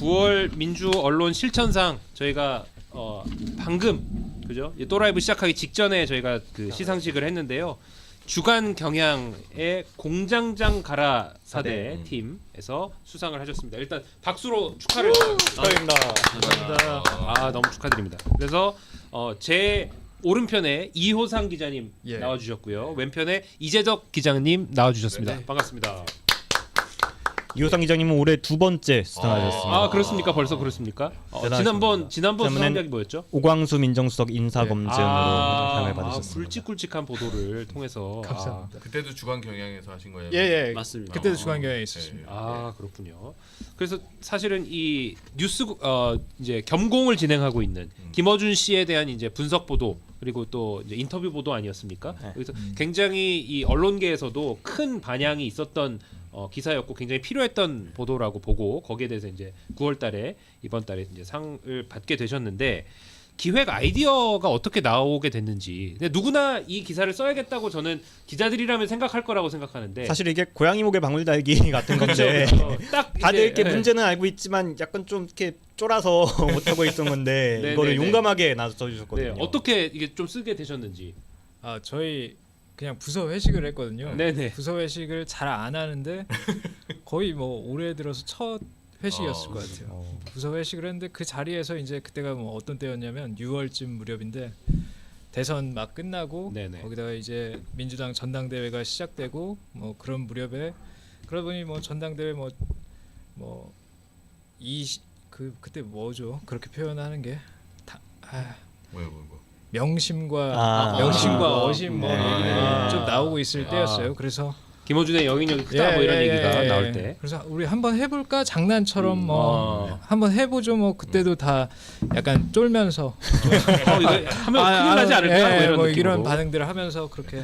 9월 민주 언론 실천상 저희가 방금 그죠? 또라이브 시작하기 직전에 저희가 그 시상식을 했는데요. 주간 경향의 공장장 가라 사대 팀에서 수상을 하셨습니다. 일단 박수로 축하를 축하드립니다. 감사합니다. 너무 축하드립니다. 그래서 제 오른편에 이호상 기자님 예. 나와주셨고요. 왼편에 이재덕 기자님 나와주셨습니다. 네. 반갑습니다. 이호상 기자님은 올해 두 번째 수상하셨습니다. 그렇습니까? 벌써 그렇습니까? 대단하십니다. 지난번 그러면은 수상작이 뭐였죠? 오광수 민정수석 인사검증으로 상을 받으셨습니다. 굵직굵직한 보도를 통해서 감사합니다. 그때도 주간 경향에서 하신 거예요? 예. 맞습니다. 그때도 주간 경향이 있었습니다. 그렇군요. 그래서 사실은 이 뉴스 이제 겸공을 진행하고 있는 김어준 씨에 대한 이제 분석 보도 그리고 또 이제 인터뷰 보도 아니었습니까? 그래서 굉장히 이 언론계에서도 큰 반향이 있었던 기사였고 굉장히 필요했던 보도라고 보고 거기에 대해서 이제 9월달에 이번 달에 이제 상을 받게 되셨는데 기획 아이디어가 어떻게 나오게 됐는지 근데 누구나 이 기사를 써야겠다고 저는 기자들이라면 생각할 거라고 생각하는데 사실 이게 고양이 목에 방울 달기 같은 건데 딱 다들 이제, 이렇게 문제는 알고 있지만 약간 좀 이렇게 쫄아서 못 하고 있던 건데 네, 이거를 네, 네. 용감하게 나서 주셨거든요. 네, 어떻게 이게 좀 쓰게 되셨는지. 저희 그냥 부서 회식을 했거든요. 네네. 부서 회식을 잘 안 하는데 거의 뭐 올해 들어서 첫 회식이었을 것 같아요. 부서 회식을 했는데 그 자리에서 이제 그때가 뭐 어떤 때였냐면 6월쯤 무렵인데 대선 막 끝나고 네네. 거기다가 이제 민주당 전당대회가 시작되고 뭐 그런 무렵에 그러다 보니 뭐 전당대회 그때 뭐죠? 그렇게 표현하는 게 뭐야. 명심과 어심 뭐 네. 얘기들이 좀 나오고 있을 때였어요. 그래서 김어준의 영향력이 크다 뭐 이런 얘기가 나올 때. 그래서 우리 한번 해볼까 장난처럼 한번 해보죠. 뭐 그때도 다 약간 쫄면서 이거 하면 큰일 나지 않을까 뭐 이런 뭐 느낌으로. 이런 반응들을 하면서 그렇게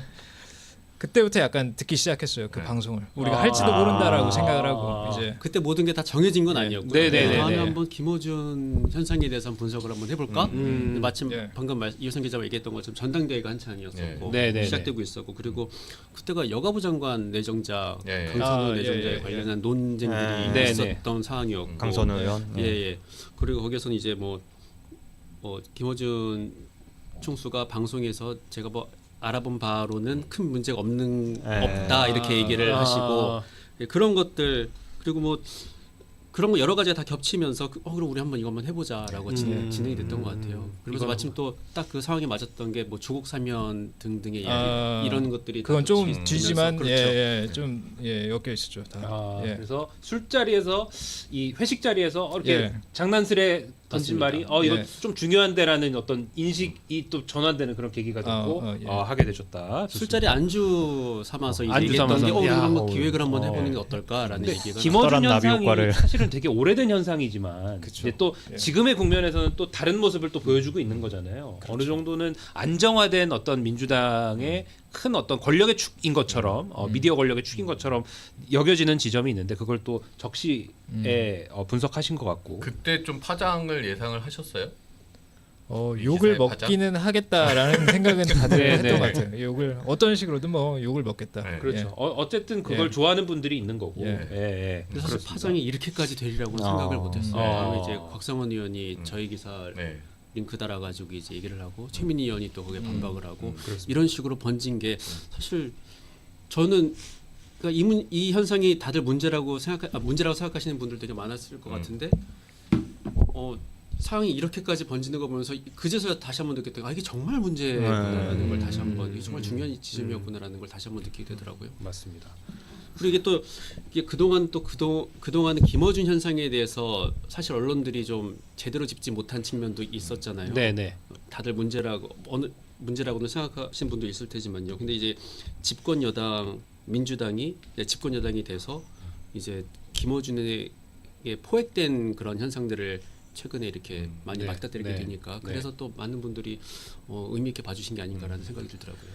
그때부터 약간 듣기 시작했어요. 그 방송을 우리가 할지도 모른다라고 생각을 하고 이제 그때 모든 게 다 정해진 건 아니었고요. 네네네네. 다음에 한번 김어준 현상에 대해서 한번 분석을 한번 해볼까? 근데 마침 예. 방금 이호성 기자가 얘기했던 것처럼 전당대회가 한창이었었고 네네네. 시작되고 있었고 그리고 그때가 여가부 장관 내정자 예. 강선우 예, 내정자에 예. 관련한 논쟁들이 네네. 있었던 상황이었고 강선우 의원. 예. 그리고 거기서는 이제 뭐 김어준 총수가 방송에서 제가 뭐 알아본 바로는 큰 문제가 없다 이렇게 얘기를 하시고 그런 것들 그리고 뭐 그런 거 여러 가지가 다 겹치면서 그럼 우리 한번 이거 한번 해보자라고 진행이 됐던 것 같아요. 그러면서 마침 또 딱 그 상황에 맞았던 게 뭐 조국 사면 등등의 이야기 이런 것들이 그건 다 좀 겹치면서 뒤지만 그렇죠. 좀 엮여 있었죠. 다. 그래서 술자리에서 이 회식 자리에서 이렇게 예. 장난스레 던진 맞습니다. 말이 이거 예. 좀 중요한데라는 어떤 인식이 또 전환되는 그런 계기가 됐고 예. 하게 되셨다. 술자리 안주 삼아서 이제 안주 얘기했던 게 삼아서. 우리 야, 한번 기획을 한번 해보는 게 어떨까라는 얘기가 김어준 커다란 나비 현상이 효과를. 사실은 되게 오래된 현상이지만 이제 또 예. 지금의 국면에서는 또 다른 모습을 또 보여주고 있는 거잖아요. 어느 정도는 안정화된 어떤 민주당의 큰 어떤 권력의 축인 것처럼 미디어 권력의 축인 것처럼 여겨지는 지점이 있는데 그걸 또 적시에 분석하신 것 같고. 그때 좀 파장을 예상을 하셨어요? 욕을 기사의 먹기는 하겠다라는 생각은 다들 네, 했던 네. 것 같아요. 욕을 어떤 식으로든 뭐 욕을 먹겠다. 네. 그렇죠. 예. 어쨌든 그걸 예. 좋아하는 분들이 있는 거고. 예. 예. 근데 사실 파장이 이렇게까지 되리라고 생각을 못했어요. 네. 다음에 이제 곽상원 의원이 저희 기사 네. 링크 달아가지고 이제 얘기를 하고 최민희 의원이 또 거기에 반박을 하고 그렇습니다. 이런 식으로 번진 게 사실 저는 그러니까 이 현상이 다들 문제라고 생각하시는 분들 되게 많았을 것 같은데 상황이 이렇게까지 번지는 거 보면서 그제서야 다시 한번 느꼈던 이게 정말 문제구나라는 걸 다시 한번 이게 정말 중요한 지점이었구나라는 걸 다시 한번 느끼게 되더라고요. 맞습니다. 그리고 이게 그동안 김어준 현상에 대해서 사실 언론들이 좀 제대로 짚지 못한 측면도 있었잖아요. 네네. 다들 문제라고는 생각하시는 분도 있을 테지만요. 근데 이제 집권 여당 민주당이 집권 여당이 돼서 이제 김어준에게 포획된 그런 현상들을 최근에 이렇게 많이 네. 맞닥뜨리게 네. 되니까 네. 그래서 또 많은 분들이 의미 있게 봐주신 게 아닌가라는 생각이 들더라고요.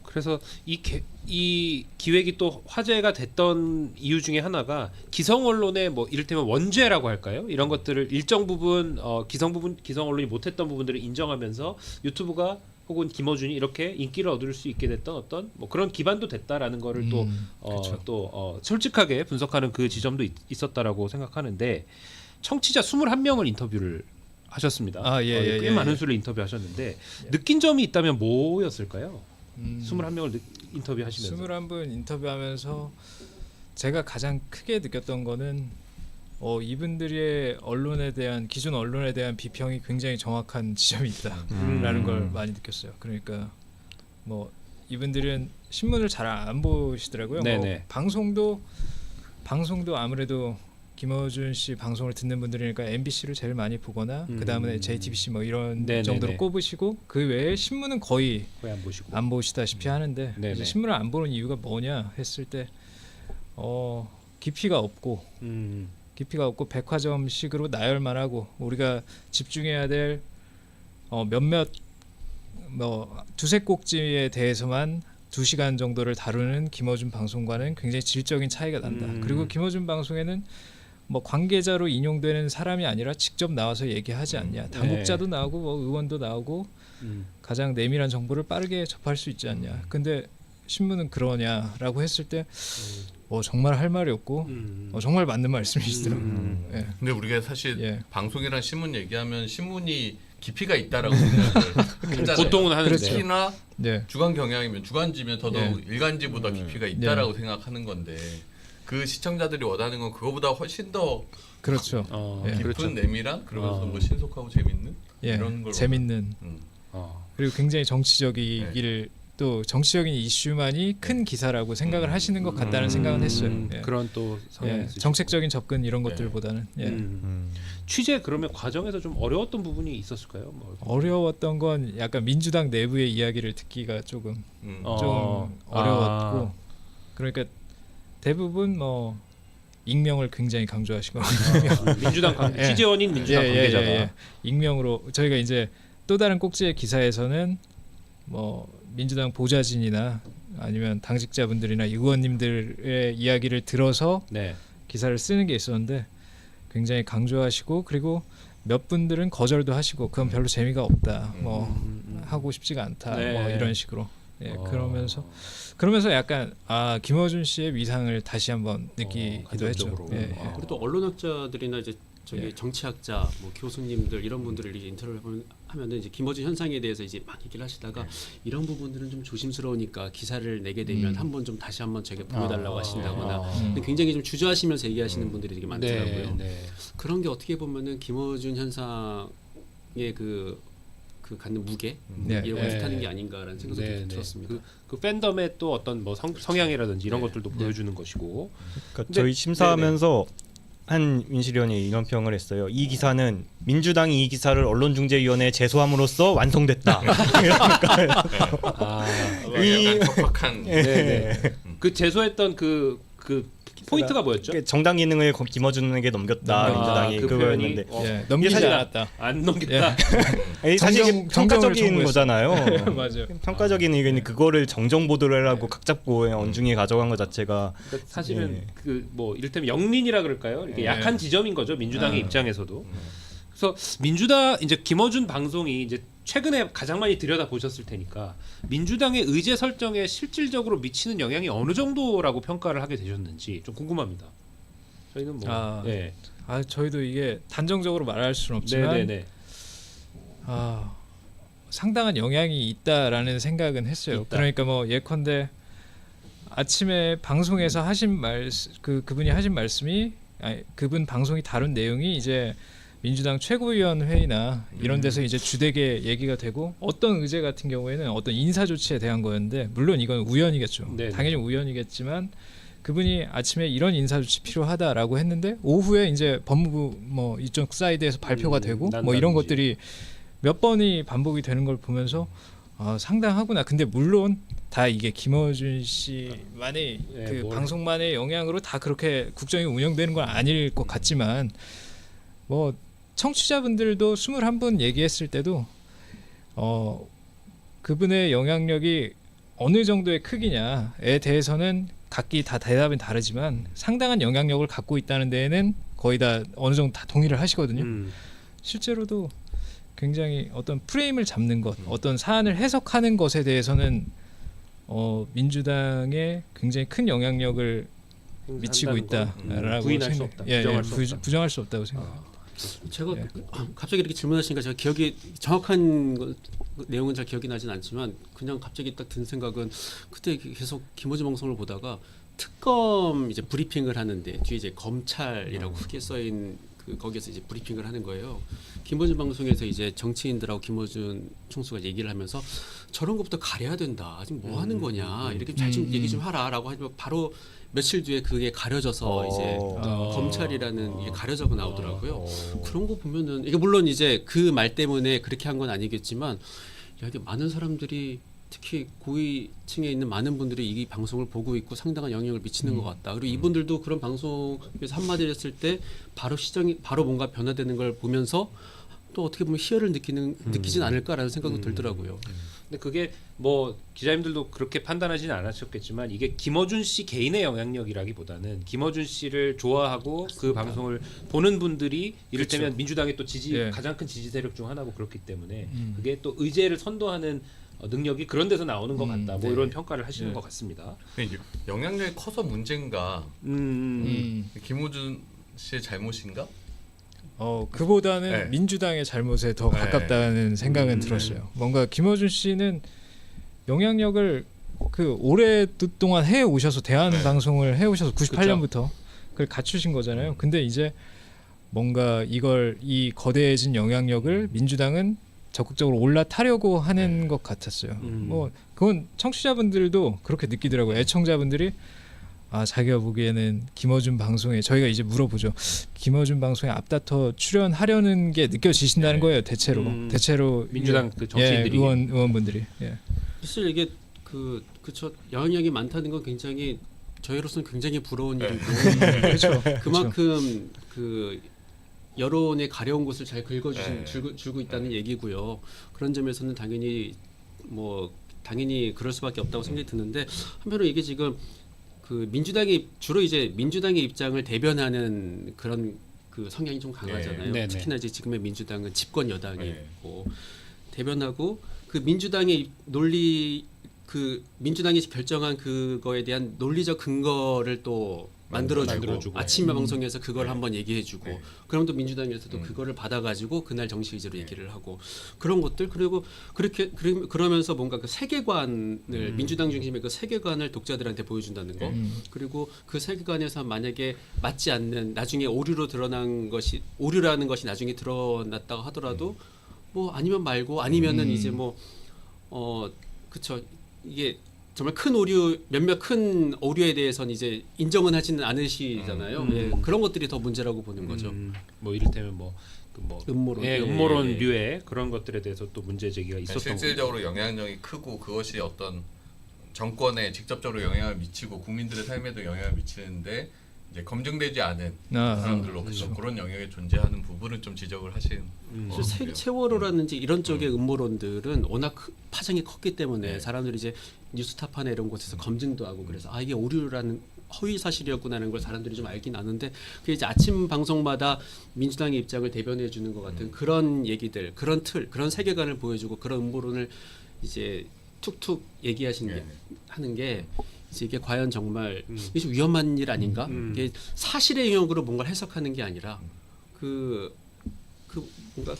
그래서 이 기획이 또 화제가 됐던 이유 중에 하나가 기성 언론의 뭐 이를테면 원죄라고 할까요? 이런 것들을 일정 부분 기성 언론이 못했던 부분들을 인정하면서 유튜브가 혹은 김어준이 이렇게 인기를 얻을 수 있게 됐던 어떤 뭐 그런 기반도 됐다라는 거를 또 솔직하게 분석하는 그 지점도 있었다라고 생각하는데 청취자 21명을 인터뷰를 하셨습니다. 꽤 많은 수를 인터뷰하셨는데 느낀 점이 있다면 뭐였을까요? 21명을 인터뷰하시면서 21분 인터뷰하면서 제가 가장 크게 느꼈던 거는 이분들의 언론에 대한 기존 언론에 대한 비평이 굉장히 정확한 지점이 있다라는 걸 많이 느꼈어요. 그러니까 뭐 이분들은 신문을 잘 안 보시더라고요. 뭐 방송도 아무래도 김어준 씨 방송을 듣는 분들이니까 MBC를 제일 많이 보거나 그 다음에 JTBC 뭐 이런 정도로 꼽으시고 그 외에 신문은 거의 안 보시다시피 하는데 이제 신문을 안 보는 이유가 뭐냐 했을 때 깊이가 없고 백화점식으로 나열만 하고 우리가 집중해야 될 몇몇 뭐 두세 꼭지에 대해서만 2시간 정도를 다루는 김어준 방송과는 굉장히 질적인 차이가 난다. 그리고 김어준 방송에는 뭐 관계자로 인용되는 사람이 아니라 직접 나와서 얘기하지 않냐. 당국자도 나오고 뭐 의원도 나오고 가장 내밀한 정보를 빠르게 접할 수 있지 않냐. 근데 신문은 그러냐라고 했을 때 정말 할 말이 없고 정말 맞는 말씀이시더라고요. 예. 근데 우리가 사실 방송이랑 신문 얘기하면 신문이 깊이가 있다라고 생각을 하잖아요. 보통은 하는데 특히나 주간 경향이면 주간지면 더더욱 일간지보다 깊이가 있다라고 생각하는 건데 그 시청자들이 원하는 건 그거보다 훨씬 더 그렇죠. 깊은 내밀한 그러면서 뭐 신속하고 재밌는 이런 걸 재밌는 그리고 굉장히 정치적이기를 또 정치적인 이슈만이 큰 기사라고 생각을 하시는 것 같다는 생각은 했어요. 그런 또 정책적인 접근 이런 것들보다는 취재 그러면 과정에서 좀 어려웠던 부분이 있었을까요? 어려웠던 건 약간 민주당 내부의 이야기를 듣기가 조금 좀 어려웠고 그러니까 대부분 뭐 익명을 굉장히 강조하시고 민주당 취재원인 민주당 관계자가 익명으로 저희가 이제 또 다른 꼭지의 기사에서는 뭐 민주당 보좌진이나 아니면 당직자분들이나 의원님들의 이야기를 들어서 기사를 쓰는 게 있었는데 굉장히 강조하시고 그리고 몇 분들은 거절도 하시고 그건 별로 재미가 없다 뭐 하고 싶지가 않다 뭐 이런 식으로 그러면서 약간 김어준 씨의 위상을 다시 한번 느끼기도 했죠. 그리고 또 언론학자들이나 이제 정치학자, 뭐 교수님들 이런 분들을 이제 인터뷰를 하면은 이제 김어준 현상에 대해서 이제 막 얘기를 하시다가 이런 부분들은 좀 조심스러우니까 기사를 내게 되면 한번 좀 다시 한번 제게 보여달라고 하신다거나 굉장히 좀 주저하시면서 얘기하시는 분들이 되게 많더라고요. 그런 게 어떻게 보면은 김어준 현상의 그 갖는 무게 이런 걸 뜻하는 게 아닌가라는 생각도 들었습니다. 그 팬덤의 또 어떤 뭐 성향이라든지 이런 것들도 보여주는 것이고. 그러니까 저희 심사하면서 한 민실위원이 이런 평을 했어요. 이 기사는 민주당이 이 기사를 언론중재위원회에 제소함으로써 완성됐다. 약간 격박한. 그 제소했던 그 포인트가 뭐였죠? 정당 기능을 김어준에게 넘겼다. 민주당이 그거였는데 넘기지 않았다. 안 넘겼다. 사실 평가적인 거잖아요. 맞아요. 평가적인 의견이 그거를 정정 보도를 하고 각 잡고 언중에 가져간 것 자체가 그러니까 사실은 그 뭐 이를테면 영린이라 그럴까요? 이렇게 약한 지점인 거죠. 민주당의 입장에서도. 그래서 민주당 이제 김어준 방송이 이제 최근에 가장 많이 들여다 보셨을 테니까 민주당의 의제 설정에 실질적으로 미치는 영향이 어느 정도라고 평가를 하게 되셨는지 좀 궁금합니다. 저희는 뭐 저희도 이게 단정적으로 말할 수는 없지만 상당한 영향이 있다라는 생각은 했어요. 그러니까 뭐 예컨대 아침에 방송에서 하신 그분이 하신 말씀이 그분 방송이 다룬 내용이 이제 민주당 최고위원회의나 이런 데서 이제 주되게 얘기가 되고 어떤 의제 같은 경우에는 어떤 인사 조치에 대한 거였는데 물론 이건 우연이겠죠. 당연히 우연이겠지만 그분이 아침에 이런 인사 조치 필요하다라고 했는데 오후에 이제 법무부 뭐 이쪽 사이드에서 발표가 되고 뭐 이런 것들이 몇 번이 반복이 되는 걸 보면서 상당하구나. 근데 물론 다 이게 김어준 씨만의 그 방송만의 영향으로 다 그렇게 국정이 운영되는 건 아닐 것 같지만 뭐 청취자분들도 21분 얘기했을 때도 그분의 영향력이 어느 정도의 크기냐에 대해서는 각기 다 대답은 다르지만 상당한 영향력을 갖고 있다는 데에는 거의 다 어느 정도 다 동의를 하시거든요. 실제로도 굉장히 어떤 프레임을 잡는 것, 어떤 사안을 해석하는 것에 대해서는 민주당에 굉장히 큰 영향력을 미치고 있다라고 부인할 수 없다. 부정할 수 없다고 생각합니다. 제가 예. 갑자기 이렇게 질문하시니까 제가 기억이 정확한 내용은 잘 기억이 나진 않지만 그냥 갑자기 딱 든 생각은 그때 계속 김어준 방송을 보다가 특검 이제 브리핑을 하는데 뒤에 이제 검찰이라고 크게 써인 그 거기에서 이제 브리핑을 하는 거예요. 김어준 방송에서 이제 정치인들하고 김어준 총수가 얘기를 하면서 저런 것부터 가려야 된다. 지금 뭐 하는 거냐 이렇게 잘 좀 얘기 좀 하라라고 하면 바로 며칠 뒤에 그게 가려져서 이제 검찰이라는 이게 가려져서 나오더라고요. 그런 거 보면은 이게 물론 이제 그 말 때문에 그렇게 한 건 아니겠지만 야, 이게 많은 사람들이 특히 고위층에 있는 많은 분들이 이 방송을 보고 있고 상당한 영향을 미치는 것 같다. 그리고 이분들도 그런 방송에서 한마디를 했을 때 바로 시정이 바로 뭔가 변화되는 걸 보면서 또 어떻게 보면 희열을 느끼진 않을까라는 생각도 들더라고요. 근데 그게 뭐 기자님들도 그렇게 판단하지는 않으셨겠지만 이게 김어준 씨 개인의 영향력이라기보다는 김어준 씨를 좋아하고 그 방송을 보는 분들이 이를테면 민주당의 또 예. 가장 큰 지지 세력 중 하나고 그렇기 때문에 그게 또 의제를 선도하는 능력이 그런 데서 나오는 것 같다. 뭐 네. 이런 평가를 하시는 네. 것 같습니다. 영향력이 커서 문제인가? 김호준 씨의 잘못인가? 그보다는 네. 민주당의 잘못에 더 네. 가깝다는 생각은 들었어요. 뭔가 김어준 씨는 영향력을 그 오랫동안 해 오셔서 대한 네. 방송을 해 오셔서 98년부터 그걸 갖추신 거잖아요. 근데 이제 뭔가 이 거대해진 영향력을 민주당은 적극적으로 올라타려고 하는 것 같았어요. 뭐 그건 청취자분들도 그렇게 느끼더라고요. 애청자분들이 자기가 보기에는 김어준 방송에 저희가 이제 물어보죠. 김어준 방송에 앞다퉈 출연하려는 게 느껴지신다는 거예요. 대체로 민주당 그 정치인들이 의원분들이. 예. 사실 이게 그쵸 영향력이 많다는 건 굉장히 저희로서는 굉장히 부러운 일이고 그렇죠. 그만큼 그 여론의 가려운 곳을 잘 줄고 있다는 얘기고요. 그런 점에서는 당연히 그럴 수밖에 없다고 생각이 드는데 한편으로 이게 지금 그 민주당이 주로 이제 민주당의 입장을 대변하는 그런 그 성향이 좀 강하잖아요. 네. 특히나 이제 지금의 민주당은 집권 여당이고 네. 대변하고 그 민주당의 논리 그 민주당이 결정한 그거에 대한 논리적 근거를 또 만들어주고 아침 방송에서 그걸 한번 얘기해주고 그럼 또 민주당에서도 그거를 받아가지고 그날 정치 의제로 얘기를 하고 그런 것들 그리고 그러면서 뭔가 그 세계관을 민주당 중심의 그 세계관을 독자들한테 보여준다는 거 그리고 그 세계관에서 만약에 맞지 않는 나중에 오류라는 것이 나중에 드러났다고 하더라도 뭐 아니면 말고 아니면은 이제 그쵸 이게 정말 몇몇 큰 오류에 대해서는 이제 인정은 하지는 않으시잖아요. 예, 그런 것들이 더 문제라고 보는 거죠. 뭐 이를테면 음모론, 음모론류의 그런 것들에 대해서 또 문제 제기가 있었던 거죠. 실질적으로 영향력이 크고 그것이 어떤 정권에 직접적으로 영향을 미치고 국민들의 삶에도 영향을 미치는데 이제 검증되지 않은 사람들로 그런 영역에 존재하는 부분을 좀 지적을 하신. 세월호라든지 이런 쪽의 음모론들은 워낙 파장이 컸기 때문에 사람들이 이제 뉴스타파나 이런 곳에서 검증도 하고 그래서 이게 오류라는 허위 사실이었구나라는 걸 사람들이 좀 알긴 아는데 그게 이제 아침 방송마다 민주당의 입장을 대변해 주는 것 같은 그런 얘기들, 그런 그런 세계관을 보여주고 그런 음모론을 이제 툭툭 하는 게 이게 과연 정말 이게 좀 위험한 일 아닌가? 이게 사실의 영역으로 뭔가 해석하는 게 아니라 뭔가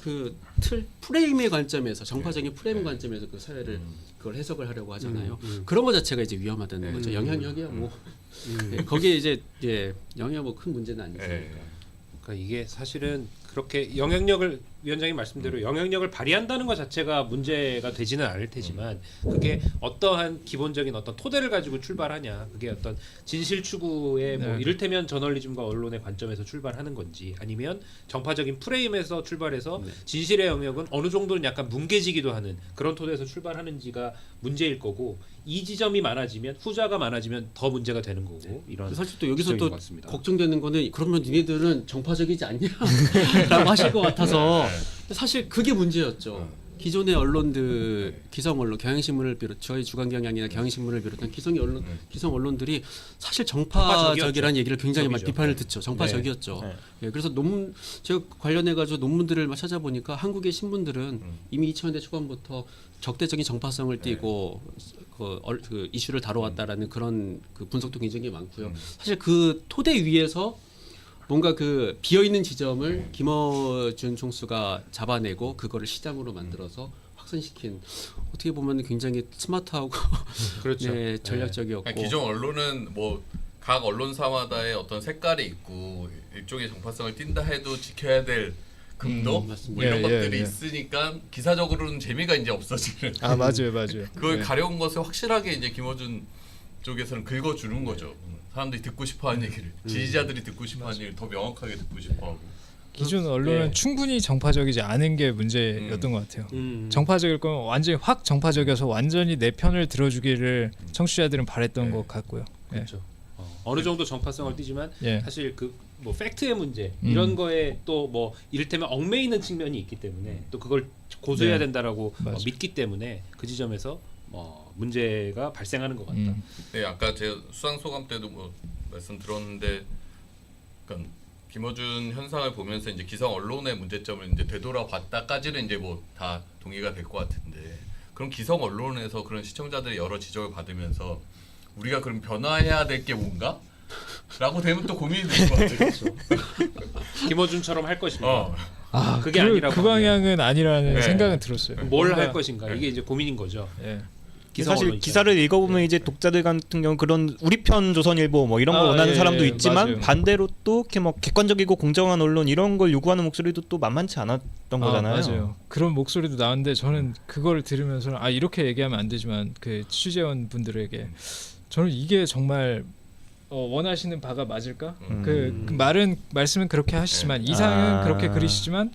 프레임의 관점에서 정파적인 프레임 관점에서 그 사회를 그걸 해석을 하려고 하잖아요. 그런 것 자체가 이제 위험하다는 거죠. 영향력이야 거기에 이제 영향 큰 문제는 아니죠. 그러니까 이게 사실은 그렇게 영향력을 위원장님 말씀대로 영향력을 발휘한다는 것 자체가 문제가 되지는 않을 테지만 그게 어떠한 기본적인 어떤 토대를 가지고 출발하냐 그게 어떤 진실 추구의 이를테면 저널리즘과 언론의 관점에서 출발하는 건지 아니면 정파적인 프레임에서 출발해서 진실의 영역은 어느 정도는 약간 뭉개지기도 하는 그런 토대에서 출발하는지가 문제일 거고 이 지점이 많아지면 후자가 많아지면 더 문제가 되는 거고 이런 사실 또 여기서 또 같습니다. 걱정되는 거는 그러면 니네들은 정파적이지 않냐라고 하실 것 같아서 사실 그게 문제였죠. 기존의 언론들, 기성 언론, 경향신문을 비롯 저희 주간경향이나 경향신문을 비롯한 기성 언론들이 사실 정파적이라는 얘기를 굉장히 많이 비판을 듣죠. 정파적이었죠. 예, 그래서 제가 관련해 가지고 논문들을 막 찾아보니까 한국의 신문들은 이미 2000년대 초반부터 적대적인 정파성을 띠고 그 이슈를 다뤄왔다라는 그런 그 분석도 굉장히 많고요. 사실 그 토대 위에서 뭔가 그 비어 있는 지점을 김어준 총수가 잡아내고 그거를 시장으로 만들어서 확산시킨 어떻게 보면 굉장히 스마트하고 그렇죠. 네, 전략적이었고 그러니까 기존 언론은 뭐 각 언론사마다의 어떤 색깔이 있고 일종의 정파성을 띈다 해도 지켜야 될 금도 맞습니다. 뭐 이런 예, 것들이 예. 있으니까 기사적으로는 재미가 이제 없어지는 아 맞아요. 그걸 네. 가려운 것을 확실하게 이제 김어준 쪽에서는 긁어주는 거죠. 사람들이 듣고 싶어하는 얘기를 지지자들이 듣고 싶어하는 얘기를 더 명확하게 듣고 싶어하고 기존 언론은 네. 충분히 정파적이지 않은 게 문제였던 것 같아요. 정파적일 거면 완전히 확 정파적이어서 완전히 내 편을 들어주기를 청취자들은 바랬던 네. 것 같고요. 예. 그렇죠. 어느 정도 정파성을 띠지만 예. 사실 그 뭐 팩트의 문제 이런 거에 또 뭐 이를테면 얽매이는 측면이 있기 때문에 또 그걸 고소해야 네. 된다라고 맞아. 믿기 때문에 그 지점에서 문제가 발생하는 것 같다. 네, 아까 제 수상 소감 때도 뭐 말씀 들었는데, 그러니까 김어준 현상을 보면서 이제 기성 언론의 문제점을 이제 되돌아봤다까지는 이제 뭐 다 동의가 될 것 같은데, 그럼 기성 언론에서 그런 시청자들의 여러 지적을 받으면서 우리가 그럼 변화해야 될 게 뭔가? 라고 되면 또 고민이 될 것 같아요. 김어준처럼 할 것인가? 아 그게 아니라고 그 방향은 아니라는 네. 생각은 들었어요. 뭘 뭔가- 할 것인가? 이게 이제 고민인 거죠. 예. 기성 사실 언론 기사를 읽어보면 이제 독자들 같은 경우 그런 우리 편 조선일보 뭐 이런 거 아, 원하는 예, 사람도 예, 있지만 맞아요. 반대로 또 이렇게 뭐 객관적이고 공정한 언론 이런 걸 요구하는 목소리도 또 만만치 않았던 거잖아요. 맞아요. 그런 목소리도 나왔는데 저는 그걸 들으면서 아 이렇게 얘기하면 안 되지만 그 취재원 분들에게 저는 이게 정말 원하시는 바가 맞을까? 그 말씀은 그렇게 하시지만 이상은 그렇게 그리시지만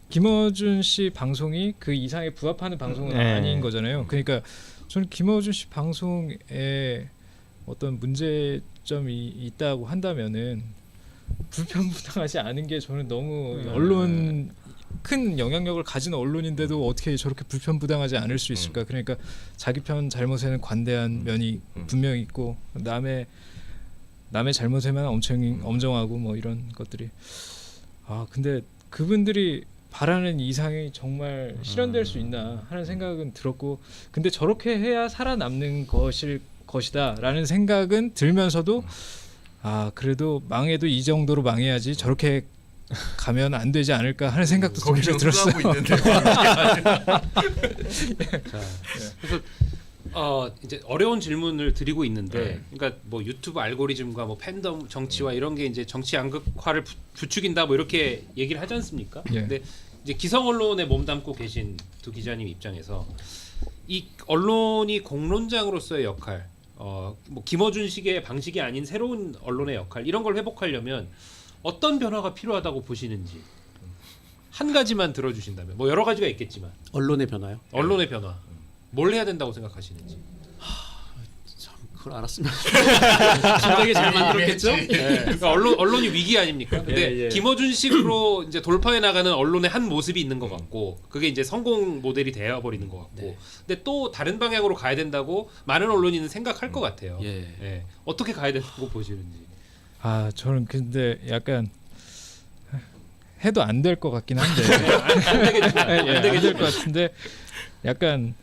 김어준 씨 방송이 그 이상에 부합하는 방송은 네. 아닌 거잖아요. 그러니까 저는 김어준 씨 방송에 어떤 문제점이 있다고 한다면은 불편부당하지 않은 게 저는 너무 언론 큰 영향력을 가진 언론인데도 어떻게 저렇게 불편부당하지 않을 수 있을까? 그러니까 자기 편 잘못에는 관대한 면이 분명히 있고 남의 잘못에만 엄청 엄정하고 뭐 이런 것들이 근데 그분들이 바라는 이상이 정말 실현될 수 있나 하는 생각은 들었고 근데 저렇게 해야 살아남는 것이다라는 생각은 들면서도 그래도 망해도 이 정도로 망해야지 저렇게 가면 안 되지 않을까 하는 생각도 거기서 들었어요. 하고 있는데 그래서 이제 어려운 질문을 드리고 있는데, 그러니까 뭐 유튜브 알고리즘과 뭐 팬덤 정치와 이런 게 이제 정치 양극화를 부추긴다 뭐 이렇게 얘기를 하지 않습니까? 예. 근데 이제 기성 언론에 몸담고 계신 두 기자님 입장에서 이 언론이 공론장으로서의 역할, 뭐 김어준식의 방식이 아닌 새로운 언론의 역할 이런 걸 회복하려면 어떤 변화가 필요하다고 보시는지 한 가지만 들어주신다면 뭐 여러 가지가 있겠지만 언론의 변화요. 언론의 변화 뭘 해야 된다고 생각하시는지. 참 그걸 알았으면 진작에 잘 만들었겠죠. 그러니까 언론이 위기 아닙니까? 근데 예. 김어준식으로 이제 돌파해 나가는 언론의 한 모습이 있는 것 같고 그게 이제 성공 모델이 되어 버리는 것 같고 네. 근데 또 다른 방향으로 가야 된다고 많은 언론인은 생각할 것 같아요. 예. 어떻게 가야 된다고 보시는지. 저는 근데 약간 해도 안 될 것 같긴 한데 안 되겠지만 안 될 것 같은데 약간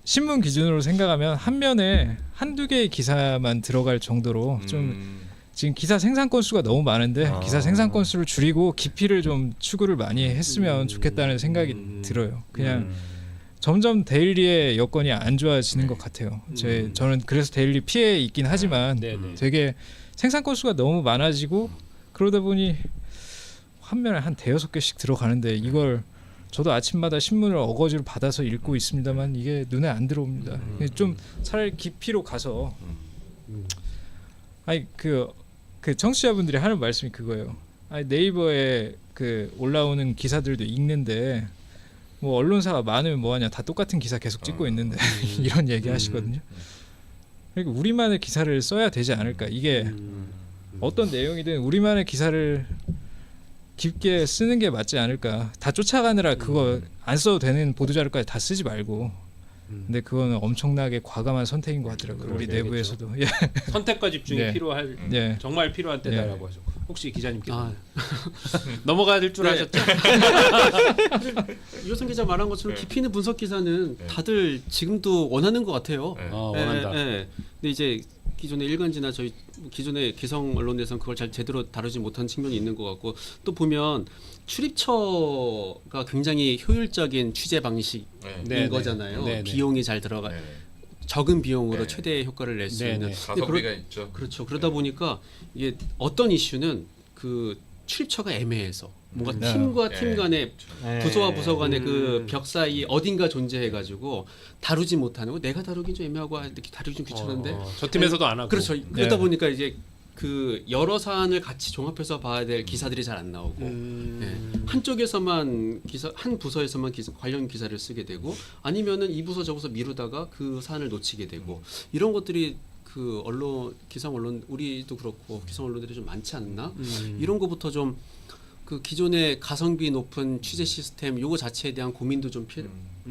신문 기준으로 생각하면 한 면에 한두 개의 기사만 들어갈 정도로 좀 지금 기사 생산 건수가 너무 많은데 기사 생산 건수를 줄이고 깊이를 좀 추구를 많이 했으면 좋겠다는 생각이 들어요. 그냥 점점 데일리의 여건이 안 좋아지는 것 같아요. 저는 그래서 데일리 피해 있긴 하지만 네네. 되게 생산 건수가 너무 많아지고 그러다 보니 한 면에 한 대여섯 개씩 들어가는데 이걸 저도 아침마다 신문을 어거지로 받아서 읽고 있습니다만 이게 눈에 안 들어옵니다. 좀 차라리 깊이로 가서 아니 그 청취자분들이 하는 말씀이 그거예요. 아니 네이버에 그 올라오는 기사들도 읽는데 뭐 언론사가 많으면 뭐하냐 다 똑같은 기사 계속 찍고 있는데 이런 얘기 하시거든요. 그러니까 우리만의 기사를 써야 되지 않을까. 이게 어떤 내용이든 우리만의 기사를 깊게 쓰는 게 맞지 않을까. 다 쫓아가느라 그거 안 써도 되는 보도자료까지 다 쓰지 말고. 근데 그거는 엄청나게 과감한 선택인 것 같더라고요. 우리 내부에서도. 예. 선택과 집중이 네. 필요할 네. 정말 필요한 때다라고 하죠. 혹시 기자님께서 아, 넘어가야 될 줄 네. 아셨죠? 이호선 기자 말한 것처럼 깊이 있는 분석 기사는 다들 지금도 원하는 것 같아요. 네. 원한다. 근데 이제 기존의 일간지나 저희 기존의 기성 언론에서는 그걸 잘 제대로 다루지 못한 측면이 있는 것 같고 또 보면 출입처가 굉장히 효율적인 취재 방식인 네. 거잖아요. 네네. 비용이 잘 들어가 네. 적은 비용으로 네. 최대의 효과를 낼 수 네네. 있는. 가성비가 있죠. 그렇죠. 그러다 보니까 이게 어떤 이슈는 그 출입처가 애매해서 뭔가 네. 팀과 네. 팀 간의 네. 부서와 부서 간의 그 벽 사이 어딘가 존재해가지고 다루지 못하는 거 내가 다루긴 좀 애매하고 이렇게 다루기 좀 귀찮은데 저 팀에서도 안 하고. 그렇죠. 그러다 보니까 이제 그 여러 사안을 같이 종합해서 봐야 될 기사들이 잘 안 나오고 네. 한쪽에서만 기사 한 부서에서만 관련 기사를 쓰게 되고 아니면은 이 부서 저 부서 미루다가 그 사안을 놓치게 되고 이런 것들이 그 언론 기성 언론 우리도 그렇고 기성 언론들이 좀 많지 않나 이런 거부터 좀 그 기존의 가성비 높은 취재 시스템 요거 자체에 대한 고민도 좀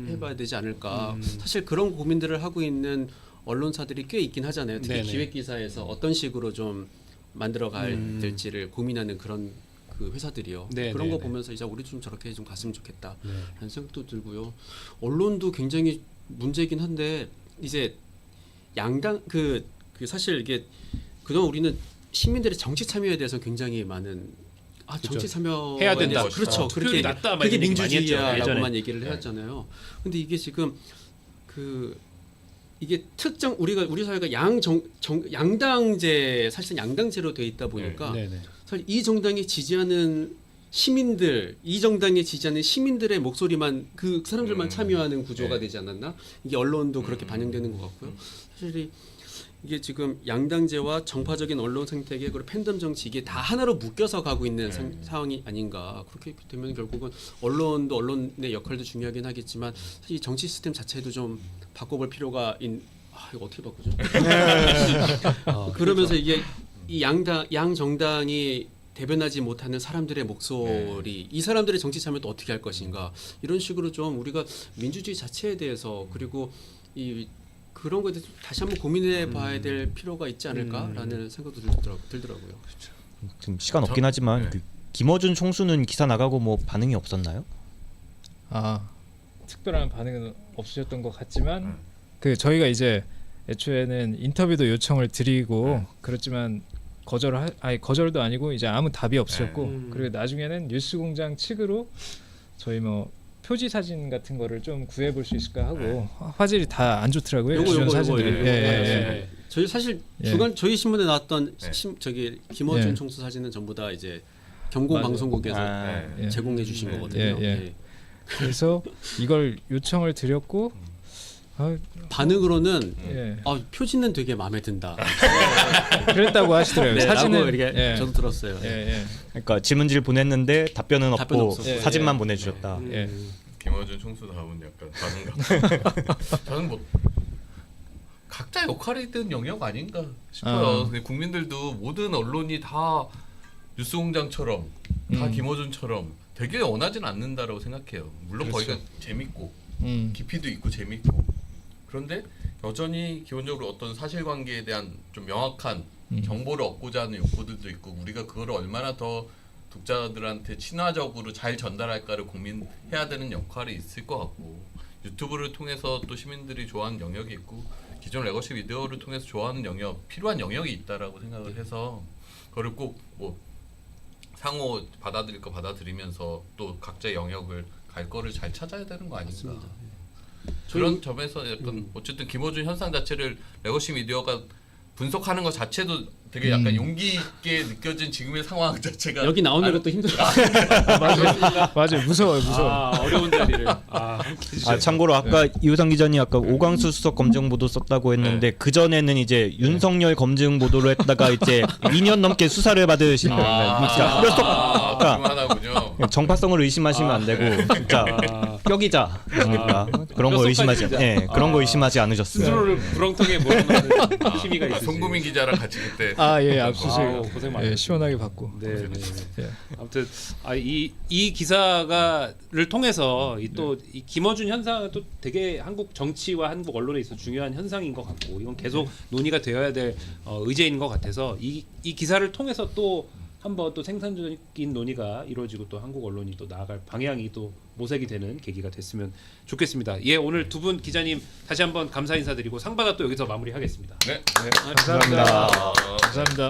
해봐야 되지 않을까. 사실 그런 고민들을 하고 있는 언론사들이 꽤 있긴 하잖아요. 특히 네네. 기획 기사에서 어떤 식으로 좀 만들어 가야 될지를 고민하는 그런 그 회사들이요. 네네네. 그런 거 보면서 이제 우리 좀 저렇게 좀 갔으면 좋겠다라는 네. 생각도 들고요. 언론도 굉장히 문제긴 한데 이제 양당 그 사실 이게 그동안 우리는 시민들의 정치 참여에 대해서 굉장히 많은 정치 참여 해야 된다. 그렇죠. 투표율이 그렇게 낮다, 막 그게 이런 얘기 많이 했죠, 민주주의야라고만 예전에. 얘기를 해왔잖아요. 근데 이게 지금 이게 특정 우리 사회가 양당제 사실상 양당제로 돼 있다 보니까 네네. 사실 이 정당이 지지하는 시민들 이 정당에 지지하는 시민들의 목소리만 그 사람들만 참여하는 구조가 네. 되지 않았나? 이게 언론도 그렇게 반영되는 것 같고요. 사실 이게 지금 양당제와 정파적인 언론 생태계 그리고 팬덤 정치 이게 다 하나로 묶여서 가고 있는 상황이 아닌가. 그렇게 되면 결국은 언론도 언론의 역할도 중요하긴 하겠지만 사실 이 정치 시스템 자체도 좀 바꿔볼 필요가 이거 어떻게 바꾸죠? 그러면서 이게 이 양 정당이 대변하지 못하는 사람들의 목소리, 이 사람들의 정치 참여도 어떻게 할 것인가 이런 식으로 좀 우리가 민주주의 자체에 대해서 그리고 이 그런 거에 대해서 다시 한번 고민해 봐야 될 필요가 있지 않을까라는 생각도 들더라고요. 지금 시간 없긴 하지만 네. 그 김어준 총수는 기사 나가고 뭐 반응이 없었나요? 특별한 반응은 없으셨던 것 같지만 그 저희가 이제 애초에는 인터뷰도 요청을 드리고 그렇지만 거절도 아니고 이제 아무 답이 없었고 그리고 나중에는 뉴스공장 측으로 저희 뭐 표지 사진 같은 거를 좀 구해볼 수 있을까 하고 화질이 다 안 좋더라고요. 기존 사진들이. 저희 사실 저희 신문에 나왔던 저기 김어준 총수 사진은 전부 다 이제 경공 방송국에서 제공해 주신 거거든요. 그래서 이걸 요청을 드렸고 반응으로는 예. 표지는 되게 마음에 든다. 그랬다고 하시더라고요. 사진은 이렇게 저도 들었어요. 그러니까 질문지를 보냈는데 답변은 답변 없고 없었고. 사진만 보내주셨다. 김어준 총수다운 약간 반응감. 저는 뭐 각자 역할이 든 영역 아닌가 싶어요. 근데 국민들도 모든 언론이 다 뉴스공장처럼 다 김어준처럼 되게 원하진 않는다라고 생각해요. 물론 거기가 재밌고 깊이도 있고 재밌고 그런데 여전히 기본적으로 어떤 사실관계에 대한 좀 명확한 정보를 얻고자 하는 욕구들도 있고 우리가 그걸 얼마나 더 독자들한테 친화적으로 잘 전달할까를 고민해야 되는 역할이 있을 것 같고 유튜브를 통해서 또 시민들이 좋아하는 영역이 있고 기존 레거시 미디어를 통해서 좋아하는 영역 필요한 영역이 있다라고 생각을 해서 그걸 꼭 뭐 상호 받아들일 거 받아들이면서 또 각자의 영역을 갈 거를 잘 찾아야 되는 거 아닌가. 그런 점에서 약간 어쨌든 김어준 현상 자체를 레거시 미디어가 분석하는 것 자체도 되게 약간 용기 있게 느껴진 지금의 상황 자체가 여기 나오는 것도 힘들어요. 맞아요. 무서워요. 어려운 자리를. 참고로 아까 이호상 기자님 아까 오광수 수석 검증 보도 썼다고 했는데 그 전에는 이제 윤석열 검증 보도를 했다가 이제 2년 넘게 수사를 받으신 그만하군요. 정파성을 의심하시면 안 되고 진짜 뼈기자 그러니까 그런 거 의심하지 그런 거 의심하지 않으셨어요. 스스로를 구렁텅이에 몰아넣는 희미가 있으시. 송구민 기자랑 같이 그때 압수수색 고생 많으셨어요. 시원하게 받고. 네. 아무튼 이 기사를 통해서 이 김어준 현상은 또 되게 한국 정치와 한국 언론에 있어 중요한 현상인 것 같고 이건 계속 논의가 되어야 될 의제인 것 같아서 이 기사를 통해서 또 한번 또 생산적인 논의가 이루어지고 또 한국 언론이 또 나아갈 방향이 또 모색이 되는 계기가 됐으면 좋겠습니다. 예, 오늘 두 분 기자님 다시 한번 감사 인사드리고 상바다 또 여기서 마무리하겠습니다. 네. 감사합니다. 아, 감사합니다.